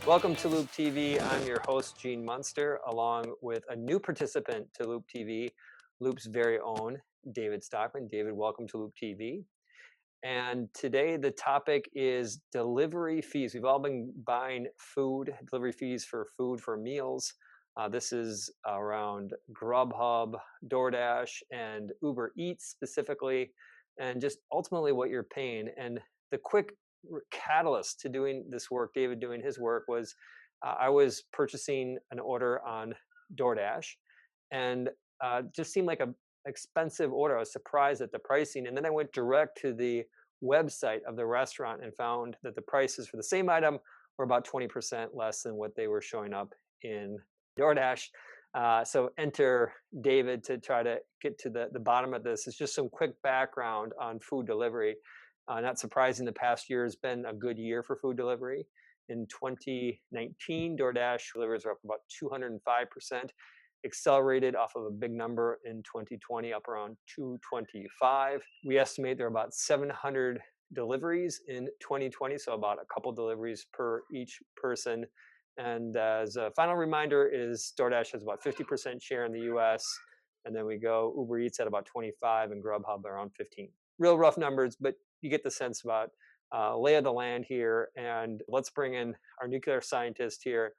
Welcome to Loop TV. I'm your host, Gene Munster, along with a new participant to Loop TV, Loop's very own David Stockman. David, welcome to Loop TV. And today the topic is delivery fees. We've all been buying food, delivery fees for food for meals. This is around Grubhub, DoorDash, and Uber Eats specifically, and just ultimately what you're paying. And the quick catalyst to doing this work, David doing his work, was I was purchasing an order on DoorDash, and just seemed like a expensive order. I was surprised at the pricing, and then I went direct to the website of the restaurant and found that the prices for the same item were about 20% less than what they were showing up in DoorDash. So enter David to try to get to the bottom of this. It's just some quick background on food delivery. Not surprising, the past year has been a good year for food delivery. In 2019, DoorDash deliveries are up about 205%, accelerated off of a big number in 2020, up around 225. We estimate there are about 700 deliveries in 2020, so about a couple deliveries per each person. And as a final reminder is DoorDash has about 50% share in the US, and then we go Uber Eats at about 25 and Grubhub around 15. Real rough numbers, but you get the sense about lay of the land here. And let's bring in our nuclear scientist here.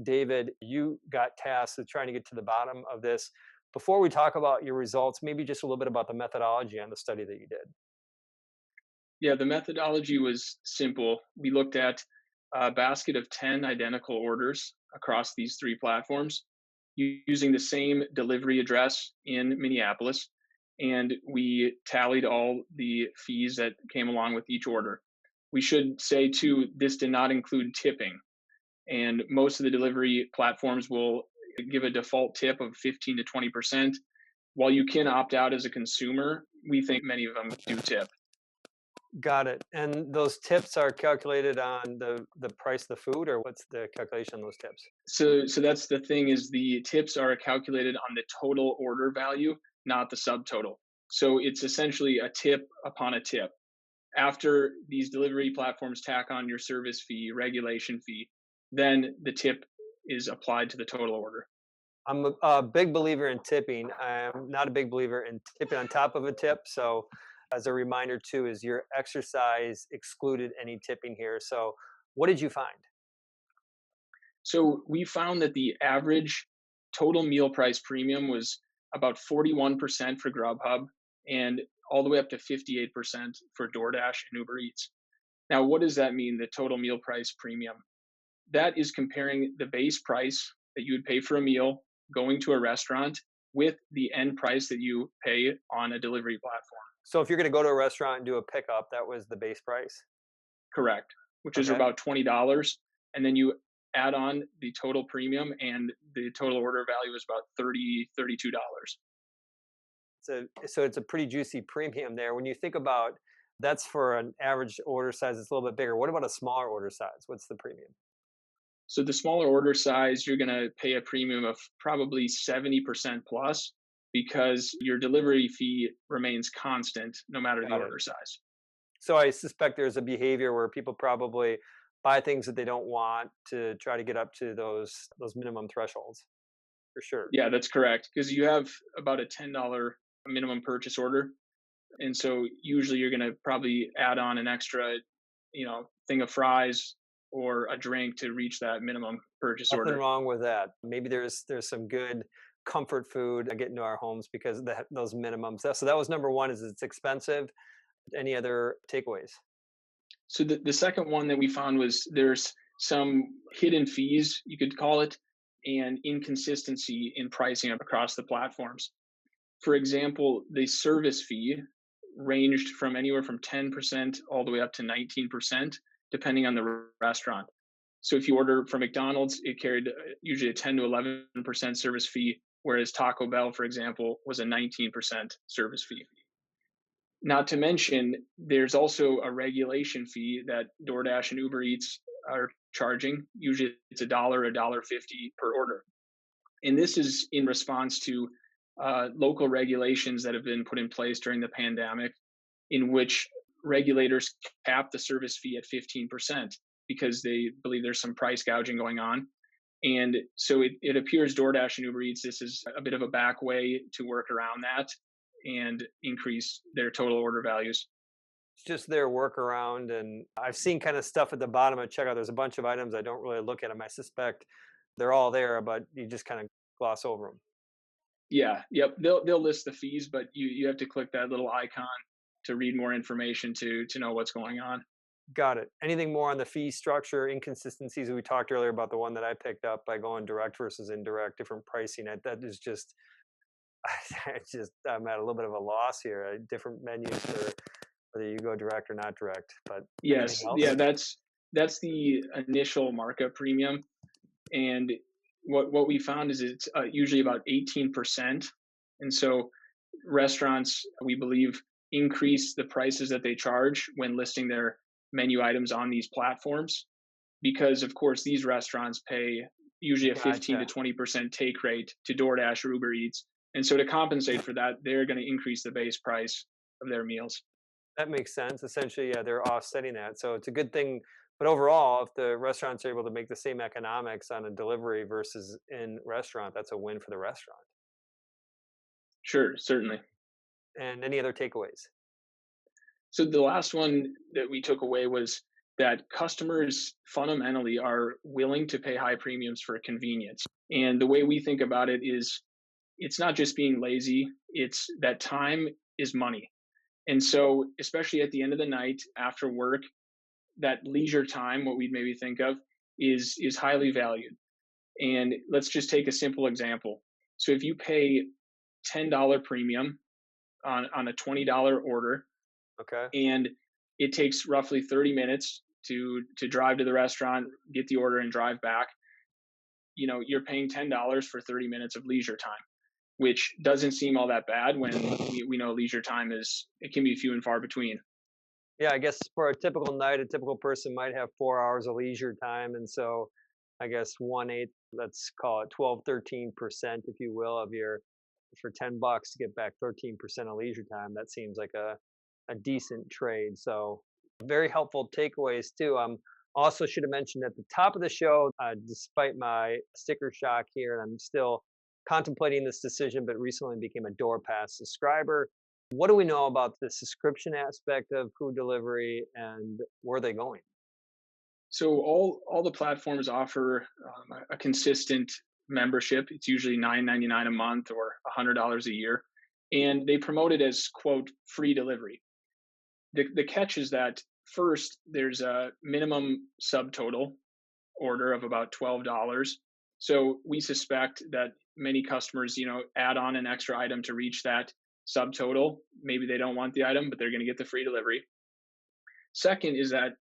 David, you got tasked with trying to get to the bottom of this. Before we talk about your results, maybe just a little bit about the methodology on the study that you did. Yeah, the methodology was simple. We looked at a basket of 10 identical orders across these three platforms using the same delivery address in Minneapolis. And we tallied all the fees that came along with each order. We should say, too, this did not include tipping. And most of the delivery platforms will give a default tip of 15 to 20%. While you can opt out as a consumer, we think many of them do tip. Got it. And those tips are calculated on the price of the food, or what's the calculation on those tips? So that's the thing, is the tips are calculated on the total order value, not the subtotal. So it's essentially a tip upon a tip. After these delivery platforms tack on your service fee, regulation fee, then the tip is applied to the total order. I'm a big believer in tipping. I'm not a big believer in tipping on top of a tip. So, as a reminder, too, is your exercise excluded any tipping here. So, what did you find? So we found that the average total meal price premium was about 41% for Grubhub and all the way up to 58% for DoorDash and Uber Eats. Now, what does that mean, the total meal price premium? That is comparing the base price that you would pay for a meal going to a restaurant with the end price that you pay on a delivery platform. So, if you're going to go to a restaurant and do a pickup, that was the base price. Correct, which is Okay. about $20. And then you add on the total premium, and the total order value is about $32. So it's a pretty juicy premium there. When you think about that's for an average order size, it's a little bit bigger. What about a smaller order size? What's the premium? So the smaller order size, you're going to pay a premium of probably 70% plus, because your delivery fee remains constant no matter the Got it. order size. So I suspect there's a behavior where people probably buy things that they don't want to try to get up to those minimum thresholds, for sure. Yeah, that's correct. Because you have about a $10 minimum purchase order. And so usually you're going to probably add on an extra, thing of fries or a drink to reach that minimum purchase Nothing order. wrong with that. Maybe there's some good comfort food that get into our homes because of those minimums. So that was number one. Is it's expensive. Any other takeaways? So the second one that we found was there's some hidden fees, you could call it, and inconsistency in pricing across the platforms. For example, the service fee ranged from anywhere from 10% all the way up to 19%, depending on the restaurant. So if you order from McDonald's, it carried usually a 10 to 11% service fee, whereas Taco Bell, for example, was a 19% service fee. Not to mention, there's also a regulation fee that DoorDash and Uber Eats are charging. Usually it's a dollar 50 per order. And this is in response to local regulations that have been put in place during the pandemic, in which regulators cap the service fee at 15%. because they believe there's some price gouging going on. And so it appears DoorDash and Uber Eats, this is a bit of a back way to work around that and increase their total order values. It's just their workaround, and I've seen kind of stuff at the bottom of checkout. There's a bunch of items I don't really look at them. I suspect they're all there, but you just kind of gloss over them. Yeah, yep. They'll list the fees, but you have to click that little icon to read more information to know what's going on. Got it. Anything more on the fee structure inconsistencies? We talked earlier about the one that I picked up by going direct versus indirect, different pricing. That is just, I'm at a little bit of a loss here. Different menus for whether you go direct or not direct. But anything Yes, yeah, else? that's the initial markup premium, and what we found is it's usually about 18%, and so restaurants, we believe, increase the prices that they charge when listing their menu items on these platforms because, of course, these restaurants pay usually a 15 to Gotcha. 20% take rate to DoorDash or Uber Eats. And so to compensate for that, they're going to increase the base price of their meals. That makes sense. Essentially, yeah, they're offsetting that. So it's a good thing. But overall, if the restaurants are able to make the same economics on a delivery versus in restaurant, that's a win for the restaurant. Sure, certainly. And any other takeaways? So the last one that we took away was that customers fundamentally are willing to pay high premiums for convenience. And the way we think about it is it's not just being lazy, it's that time is money. And so, especially at the end of the night after work, that leisure time, what we'd maybe think of, is highly valued. And let's just take a simple example. So if you pay $10 premium on a $20 order, Okay. and it takes roughly 30 minutes to drive to the restaurant, get the order, and drive back, you're paying $10 for 30 minutes of leisure time, which doesn't seem all that bad when we know leisure time it can be few and far between. Yeah, I guess for a typical night, a typical person might have 4 hours of leisure time. And so I guess 1/8, let's call it 12, 13%, if you will, of your, for $10 to get back 13% of leisure time. That seems like a decent trade. So very helpful takeaways too. Also should have mentioned at the top of the show, despite my sticker shock here, and I'm still contemplating this decision, but recently became a Door Pass subscriber. What do we know about the subscription aspect of food delivery, and where are they going? So all the platforms offer a consistent membership. It's usually $9.99 a month or $100 a year, and they promote it as quote free delivery. The catch is that first there's a minimum subtotal order of about $12. So we suspect that many customers, add on an extra item to reach that subtotal. Maybe they don't want the item, but they're going to get the free delivery. Second is that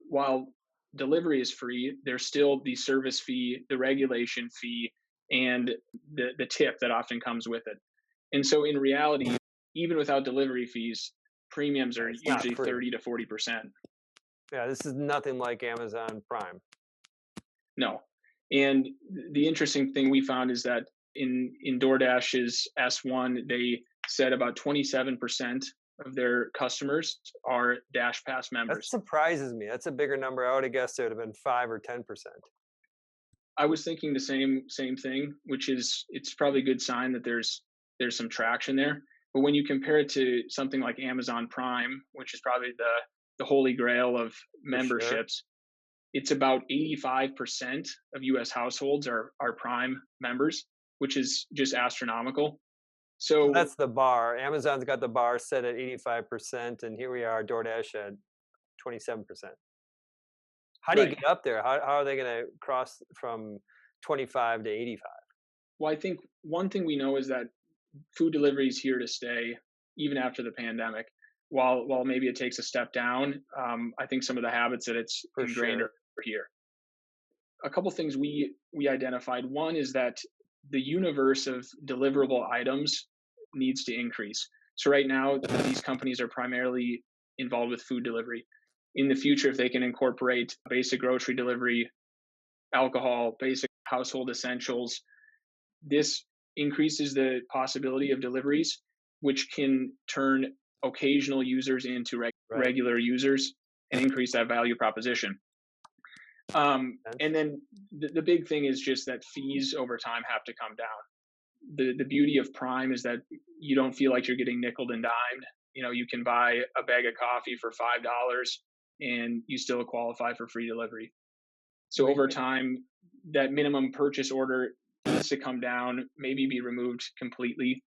while delivery is free, there's still the service fee, the regulation fee, and the tip that often comes with it. And so in reality, even without delivery fees, premiums Yeah, are it's not usually free. 30 to 40%. Yeah, this is nothing like Amazon Prime. No. And the interesting thing we found is that in DoorDash's S1, they said about 27% of their customers are Dash Pass That members. surprises me. That's a bigger number. I would have guessed it would have been 5 or 10%. I was thinking the same thing, which is it's probably a good sign that there's some traction there. But when you compare it to something like Amazon Prime, which is probably the holy grail of For sure. memberships, it's about 85% of US households are Prime members, which is just astronomical. So So that's the bar. Amazon's got the bar set at 85%, and here we are, DoorDash at 27%. How do you right. get up there? How are they gonna cross from 25 to 85? Well, I think one thing we know is that food delivery is here to stay even after the pandemic. While maybe it takes a step down, I think some of the habits that it's For ingrained sure. are here. A couple things we identified. One is that the universe of deliverable items needs to increase. So right now, these companies are primarily involved with food delivery. In the future, if they can incorporate basic grocery delivery, alcohol, basic household essentials, this increases the possibility of deliveries, which can turn occasional users into Right. regular users and increase that value proposition. Sense. And then the big thing is just that fees over time have to come down. The beauty of Prime is that you don't feel like you're getting nickeled and dimed. You can buy a bag of coffee for $5 and you still qualify for free delivery. So We over time, that minimum purchase order needs to come down, maybe be removed completely.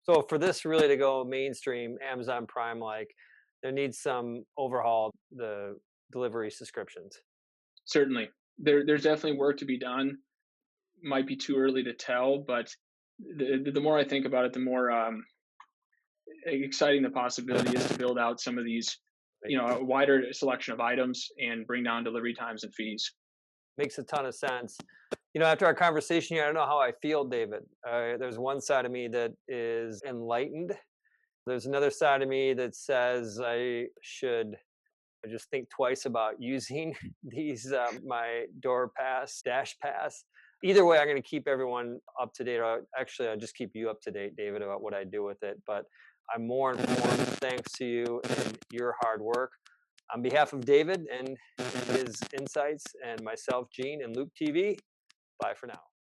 So for this really to go mainstream, Amazon Prime, like, there needs some overhaul the delivery subscriptions. Certainly, there's definitely work to be done. Might be too early to tell, but the more I think about it, the more exciting the possibility is to build out some of these, Like, a wider selection of items and bring down delivery times and fees. makes a ton of sense. After our conversation here, I don't know how I feel, David. There's one side of me that is enlightened. There's another side of me that says I should just think twice about using these my door pass, dash pass. Either way, I'm going to keep everyone up to date. Actually, I'll just keep you up to date, David, about what I do with it. But I'm more informed thanks to you and your hard work. On behalf of David and his insights, and myself, Gene, and Loop TV, bye for now.